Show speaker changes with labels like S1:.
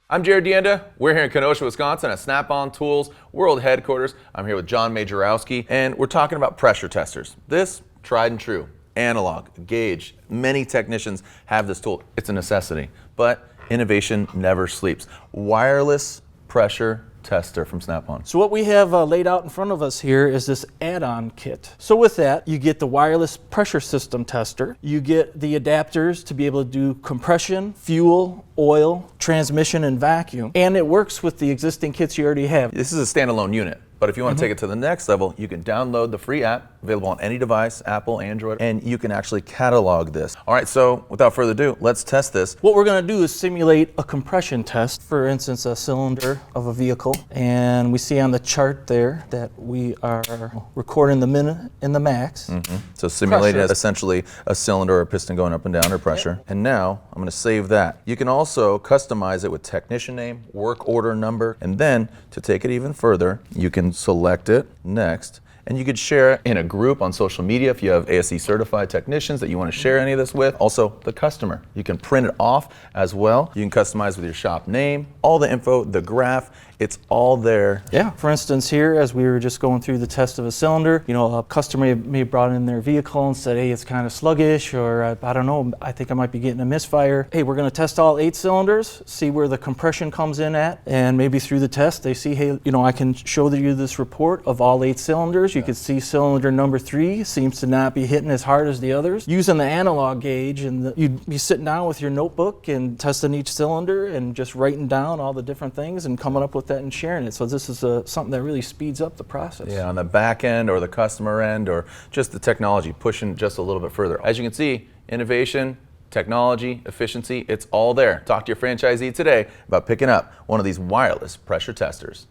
S1: I'm Jared Deanda. We're here in Kenosha, Wisconsin at Snap-on Tools World Headquarters. I'm here with John Majorowski, and we're talking about pressure testers. This, tried and true, analog, gauge. Many technicians have this tool. It's a necessity, but innovation never sleeps. Wireless pressure tester from Snap-on.
S2: So what we have laid out in front of us here is this add-on kit. So with that, you get the wireless pressure system tester, you get the adapters to be able to do compression, fuel, oil, transmission, and vacuum, and it works with the existing kits you already have.
S1: This is a standalone unit, but if you want to take it to the next level, you can download the free app, available on any device, Apple, Android, and you can actually catalog this. All right, so without further ado, let's test this.
S2: What we're going to do is simulate a compression test, for instance, a cylinder of a vehicle, and we see on the chart there that we are recording the minute and the max.
S1: So simulated
S2: Pressure.
S1: essentially a cylinder or a piston going up and down or pressure. And now I'm going to save that. You can also customize it with technician name, work order number, and then to take it even further, you can select it, next, and you could share it in a group on social media if you have ASE certified technicians that you want to share any of this with. Also, the customer. You can print it off as well. You can customize with your shop name, all the info, the graph, it's all there.
S2: Yeah, for instance here, as we were just going through the test of a cylinder, you know, a customer may have brought in their vehicle and said, hey, it's kind of sluggish, or I don't know, I think I might be getting a misfire. Hey, we're going to test all 8 cylinders, see where the compression comes in at, and maybe through the test they see, hey, you know, I can show you this report of all 8 cylinders. You can see cylinder number 3 seems to not be hitting as hard as the others. Using the analog gauge, and you'd be sitting down with your notebook and testing each cylinder and just writing down all the different things and coming up with that and sharing it. So this is something that really speeds up the process.
S1: Yeah, on the back end or the customer end or just the technology, pushing just a little bit further. As you can see, innovation, technology, efficiency, it's all there. Talk to your franchisee today about picking up one of these wireless pressure testers.